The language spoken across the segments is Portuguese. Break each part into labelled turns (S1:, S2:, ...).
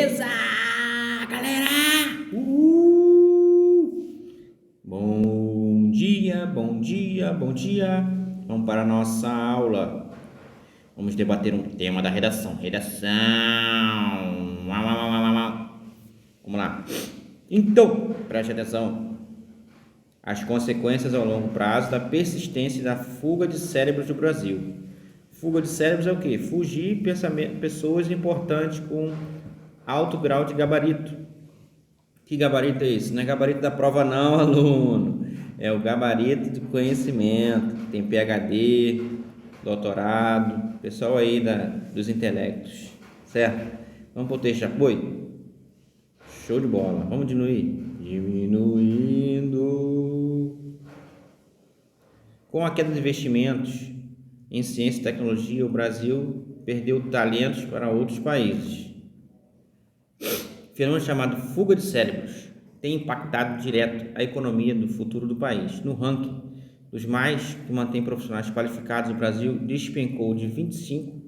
S1: Beleza, galera! Bom dia, bom dia, bom dia. Vamos para a nossa aula. Vamos debater um tema da redação. Vamos lá. Então, preste atenção. As consequências ao longo prazo da persistência da fuga de cérebros do Brasil. Fuga de cérebros é o quê? Fugir pessoas importantes com alto grau de gabarito. Que gabarito é esse? Não é gabarito da prova não, aluno. É o gabarito de conhecimento. Tem PhD, doutorado, pessoal aí dos intelectos, certo? Vamos para o texto de apoio? Show de bola. Vamos diminuir? Diminuindo. Com a queda de investimentos em ciência e tecnologia, o Brasil perdeu talentos para outros países. Fenômeno chamado fuga de cérebros tem impactado direto a economia do futuro do país. No ranking dos mais que mantém profissionais qualificados, o Brasil despencou de 25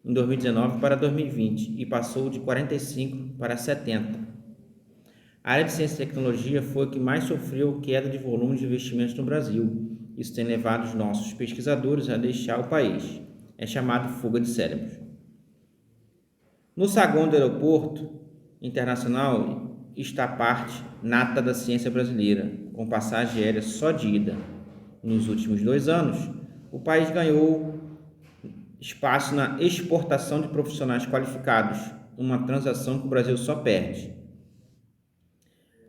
S1: em 2019 para 2020 e passou de 45 para 70. A área de ciência e tecnologia foi a que mais sofreu queda de volume de investimentos no Brasil. Isso tem levado os nossos pesquisadores a deixar o país. É chamado fuga de cérebros. No saguão do aeroporto internacional está a parte nata da ciência brasileira, com passagem aérea só de ida. Nos últimos 2 anos, o país ganhou espaço na exportação de profissionais qualificados, uma transação que o Brasil só perde.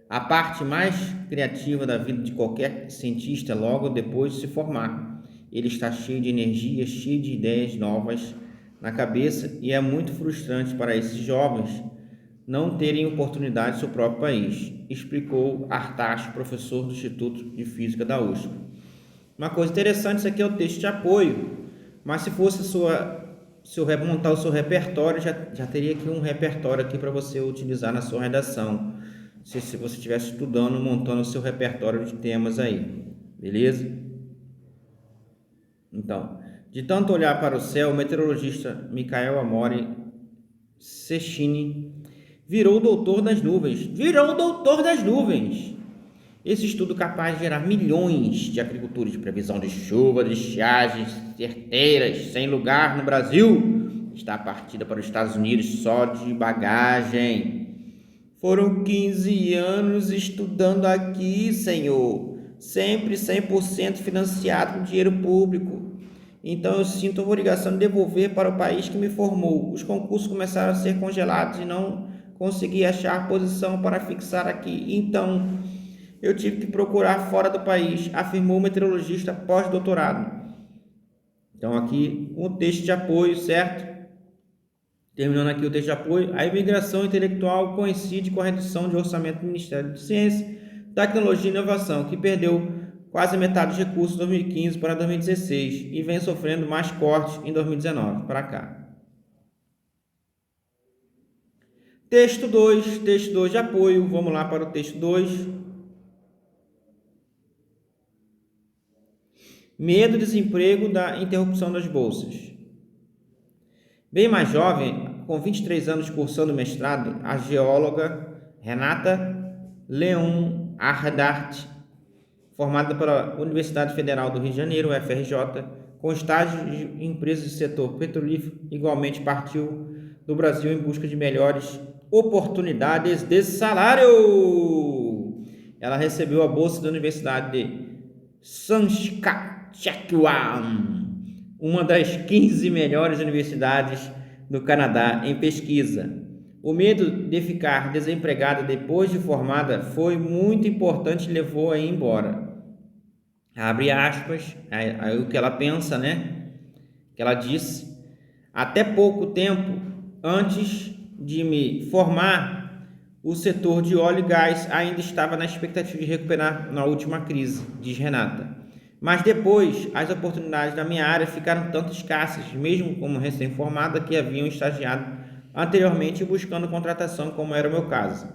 S1: A parte mais criativa da vida de qualquer cientista logo depois de se formar. Ele está cheio de energia, cheio de ideias novas na cabeça e é muito frustrante para esses jovens não terem oportunidade em seu próprio país, explicou Artacho, professor do Instituto de Física da USP. Uma coisa interessante, isso aqui é o texto de apoio, mas se fosse montar o seu repertório, já teria aqui um repertório aqui para você utilizar na sua redação, se você estivesse estudando, montando o seu repertório de temas aí, beleza? Então, de tanto olhar para o céu, o meteorologista Michael Amore Cecchini virou o doutor das nuvens. Esse estudo capaz de gerar milhões de agricultores de previsão de chuva, de estiagens certeiras, sem lugar no Brasil, está partida para os Estados Unidos só de bagagem. Foram 15 anos estudando aqui, senhor, sempre 100% financiado com dinheiro público. Então eu sinto a obrigação de devolver para o país que me formou. Os concursos começaram a ser congelados e não consegui achar posição para fixar aqui. Então eu tive que procurar fora do país, afirmou o meteorologista pós-doutorado. Então aqui um texto de apoio, certo? Terminando aqui o texto de apoio, a imigração intelectual coincide com a redução de orçamento do Ministério de Ciência, Tecnologia e Inovação, que perdeu quase metade dos recursos de 2015 para 2016 e vem sofrendo mais cortes em 2019 para cá. Texto 2 de apoio, vamos lá para o texto 2. Medo e desemprego da interrupção das bolsas. Bem mais jovem, com 23 anos cursando mestrado, a geóloga Renata Leon Ardart, formada pela Universidade Federal do Rio de Janeiro, UFRJ, com estágio em empresas do setor petrolífero, igualmente partiu do Brasil em busca de melhores oportunidades de salário. Ela recebeu a bolsa da Universidade de Saskatchewan, uma das 15 melhores universidades do Canadá em pesquisa. O medo de ficar desempregada depois de formada foi muito importante e levou a ir embora. Abre aspas, aí o que ela pensa, né? Que ela disse: até pouco tempo antes de me formar, o setor de óleo e gás ainda estava na expectativa de recuperar na última crise, diz Renata. Mas depois, as oportunidades da minha área ficaram tanto escassas, mesmo como recém-formada, que haviam estagiado anteriormente buscando contratação, como era o meu caso.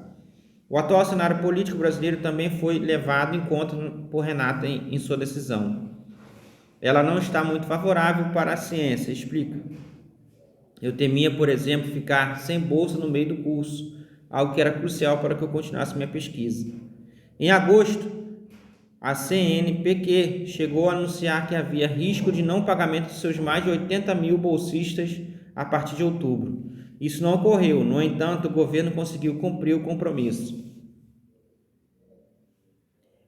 S1: O atual cenário político brasileiro também foi levado em conta por Renata em sua decisão. Ela não está muito favorável para a ciência, explica. Eu temia, por exemplo, ficar sem bolsa no meio do curso, algo que era crucial para que eu continuasse minha pesquisa. Em agosto, a CNPq chegou a anunciar que havia risco de não pagamento de seus mais de 80 mil bolsistas a partir de outubro. Isso não ocorreu, no entanto, o governo conseguiu cumprir o compromisso.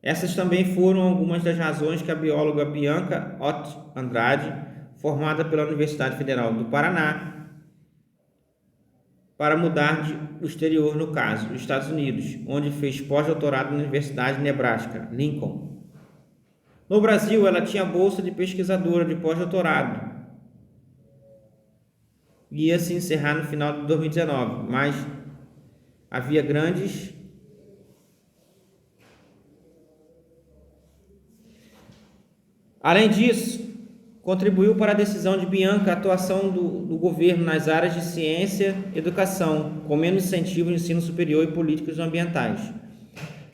S1: Essas também foram algumas das razões que a bióloga Bianca Ott Andrade, formada pela Universidade Federal do Paraná, para mudar de exterior, no caso, dos Estados Unidos, onde fez pós-doutorado na Universidade de Nebraska, Lincoln. No Brasil, ela tinha bolsa de pesquisadora de pós-doutorado. Ia se encerrar no final de 2019, mas havia grandes Além disso, contribuiu para a decisão de Bianca a atuação do governo nas áreas de ciência e educação, com menos incentivo no ensino superior e políticas ambientais.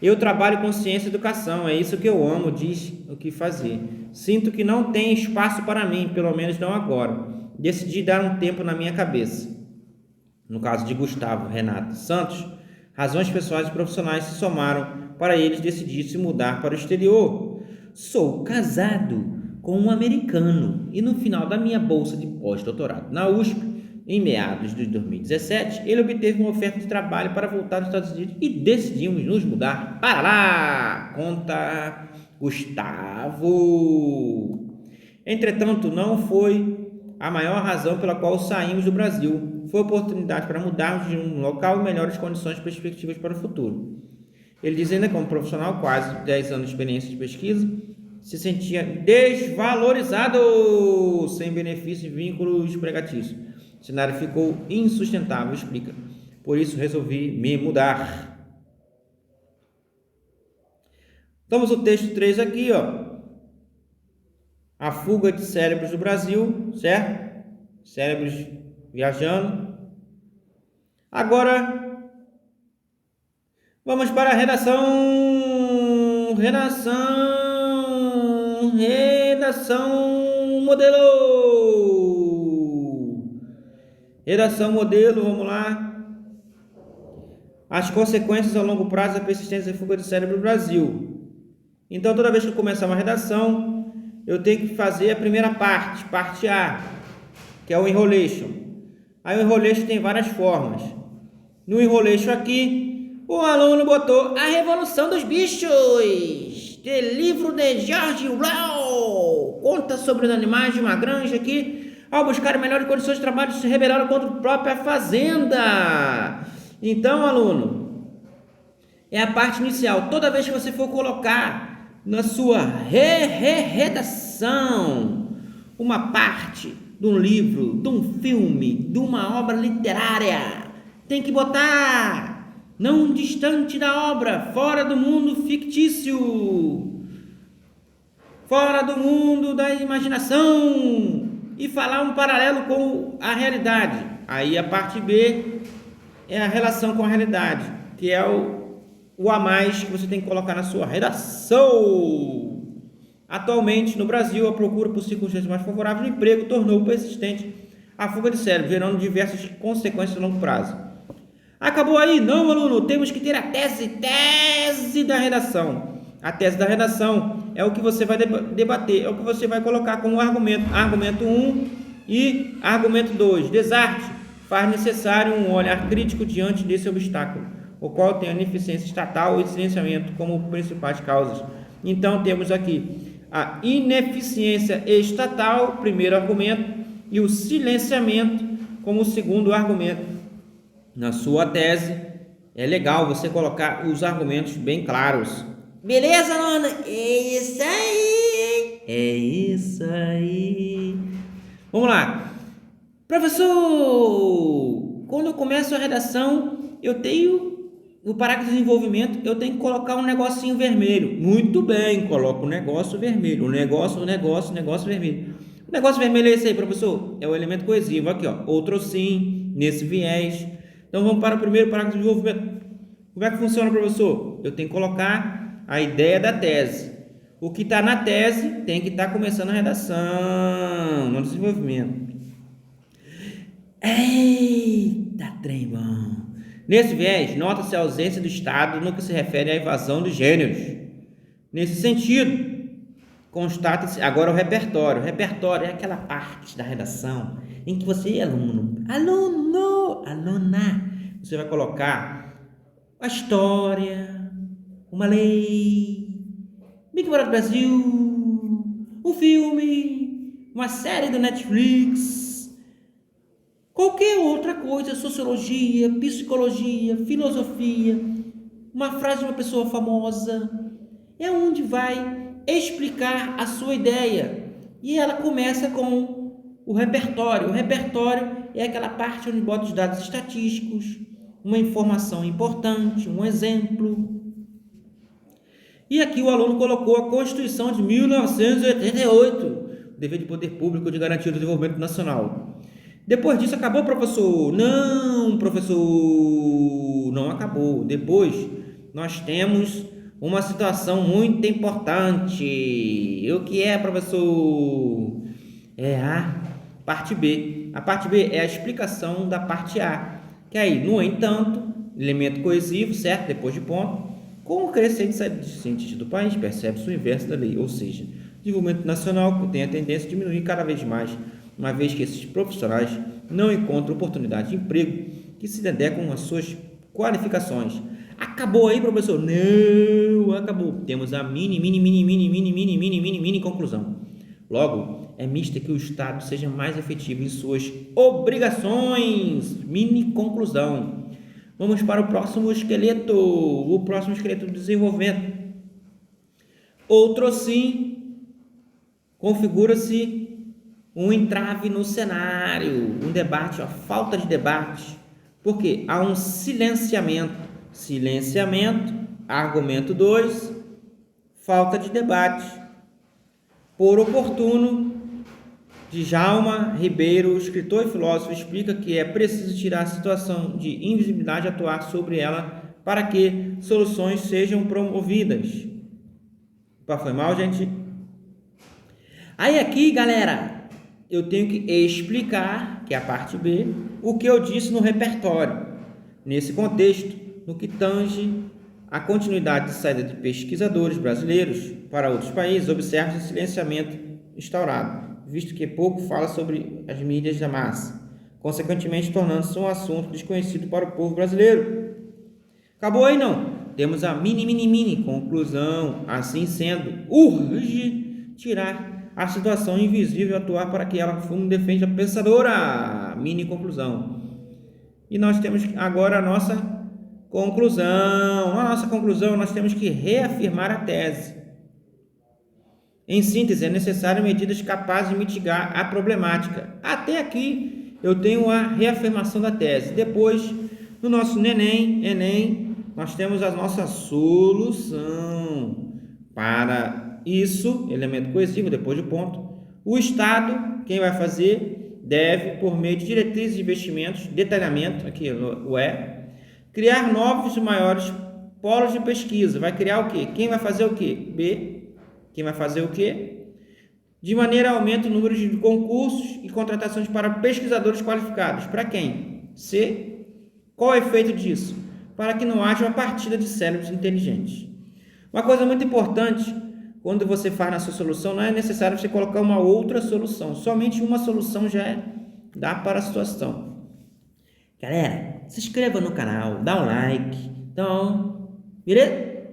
S1: Eu trabalho com ciência e educação, é isso que eu amo, diz o que fazer. Sinto que não tem espaço para mim, pelo menos não agora. Decidi dar um tempo na minha cabeça. No caso de Gustavo Renato Santos, razões pessoais e profissionais se somaram para eles decidir se mudar para o exterior. Sou casado com um americano e no final da minha bolsa de pós-doutorado na USP, em meados de 2017, ele obteve uma oferta de trabalho para voltar aos Estados Unidos e decidimos nos mudar para lá, conta Gustavo. Entretanto, não foi a maior razão pela qual saímos do Brasil. Foi oportunidade para mudarmos de um local e melhores condições e perspectivas para o futuro. Ele diz ainda que como profissional, quase 10 anos de experiência de pesquisa, se sentia desvalorizado, sem benefícios e vínculos empregatícios. O cenário ficou insustentável, explica. Por isso resolvi me mudar. Temos o texto 3 aqui, ó. A fuga de cérebros do Brasil, certo? Cérebros viajando. Agora, vamos para a redação modelo. Redação modelo, vamos lá. As consequências a longo prazo da persistência da fuga de cérebro no Brasil. Então, toda vez que eu começar uma redação, eu tenho que fazer a primeira parte A, que é o enrolation. Aí o enrolation tem várias formas. No enrolation aqui, o aluno botou A Revolução dos Bichos, de livro de George Orwell. Conta sobre os animais de uma granja que, ao buscar melhores condições de trabalho, se rebelaram contra a própria fazenda. Então, aluno, é a parte inicial. Toda vez que você for colocar na sua redação uma parte de um livro, de um filme, de uma obra literária, tem que botar não distante da obra, fora do mundo fictício, fora do mundo da imaginação, e falar um paralelo com a realidade. Aí a parte B é a relação com a realidade, que é o a mais que você tem que colocar na sua redação. Atualmente, no Brasil, a procura por circunstâncias mais favoráveis no emprego tornou persistente a fuga de cérebro, gerando diversas consequências a longo prazo. Acabou aí? Não, aluno, temos que ter a tese da redação. A tese da redação é o que você vai debater, é o que você vai colocar como argumento. Argumento 1 e argumento 2. Desarte faz necessário um olhar crítico diante desse obstáculo, o qual tem a ineficiência estatal e silenciamento como principais causas. Então, temos aqui a ineficiência estatal, primeiro argumento, e o silenciamento como segundo argumento. Na sua tese, é legal você colocar os argumentos bem claros. Beleza, Lona? É isso aí! É isso aí! Vamos lá! Professor, quando eu começo a redação, eu tenho, no parágrafo de desenvolvimento, eu tenho que colocar um negocinho vermelho. Muito bem, coloca um negócio vermelho. Um negócio vermelho. O negócio vermelho é esse aí, professor? É o elemento coesivo. Aqui, ó. Outro sim, nesse viés. Então, vamos para o primeiro parágrafo de desenvolvimento. Como é que funciona, professor? Eu tenho que colocar a ideia da tese. O que está na tese tem que estar começando a redação, no desenvolvimento. Eita, trem bom! Nesse viés, nota-se a ausência do Estado no que se refere à evasão dos gêneros. Nesse sentido, constata-se agora o repertório. O repertório é aquela parte da redação em que você, aluna, você vai colocar a história, uma lei, Big Brother Brasil, um filme, uma série do Netflix, qualquer outra coisa, sociologia, psicologia, filosofia, uma frase de uma pessoa famosa, é onde vai explicar a sua ideia. E ela começa com o repertório. O repertório é aquela parte onde bota os dados estatísticos, uma informação importante, um exemplo. E aqui o aluno colocou a Constituição de 1988, o dever de poder público de garantir o desenvolvimento nacional. Depois disso acabou, professor? Não, professor, não acabou. Depois nós temos uma situação muito importante. O que é, professor? É a parte B. A parte B é a explicação da parte A. Que aí, no entanto, elemento coesivo, certo? Depois de ponto, com o crescente cientista do país, percebe-se o inverso da lei, ou seja, o desenvolvimento nacional que tem a tendência a diminuir cada vez mais, uma vez que esses profissionais não encontram oportunidade de emprego que se adequam às suas qualificações. Acabou aí, professor? Não, acabou. Temos a mini conclusão. Logo, é mista que o Estado seja mais efetivo em suas obrigações. Mini conclusão. Vamos para o próximo esqueleto do desenvolvimento. Outro sim, configura-se um entrave no cenário, um debate, a falta de debate, porque há um silenciamento, argumento 2, falta de debate, por oportuno. Djalma Ribeiro, escritor e filósofo, explica que é preciso tirar a situação de invisibilidade e atuar sobre ela para que soluções sejam promovidas. Opa, foi mal, gente? Aí aqui, galera, eu tenho que explicar, que é a parte B, o que eu disse no repertório. Nesse contexto, no que tange a continuidade de saída de pesquisadores brasileiros para outros países, observa-se o silenciamento instaurado, visto que pouco fala sobre as mídias da massa, consequentemente tornando-se um assunto desconhecido para o povo brasileiro. Acabou aí não? Temos a mini conclusão. Assim sendo, urge tirar a situação invisível e atuar para que ela defenda a pensadora. Mini conclusão. E nós temos agora a nossa conclusão. Na nossa conclusão, nós temos que reafirmar a tese. Em síntese, é necessário medidas capazes de mitigar a problemática. Até aqui, eu tenho a reafirmação da tese. Depois, no nosso Enem, nós temos a nossa solução. Para isso, elemento coesivo, depois do ponto, o Estado, quem vai fazer, deve, por meio de diretrizes de investimentos, detalhamento, aqui o criar novos e maiores polos de pesquisa. Vai criar o quê? Quem vai fazer o quê? B. Quem vai fazer o quê? De maneira a aumento o número de concursos e contratações para pesquisadores qualificados. Para quem? C. Qual é o efeito disso? Para que não haja uma partida de cérebros inteligentes. Uma coisa muito importante, quando você faz na sua solução, não é necessário você colocar uma outra solução. Somente uma solução já dá para a situação. Galera, se inscreva no canal, dá um like. Então, beleza?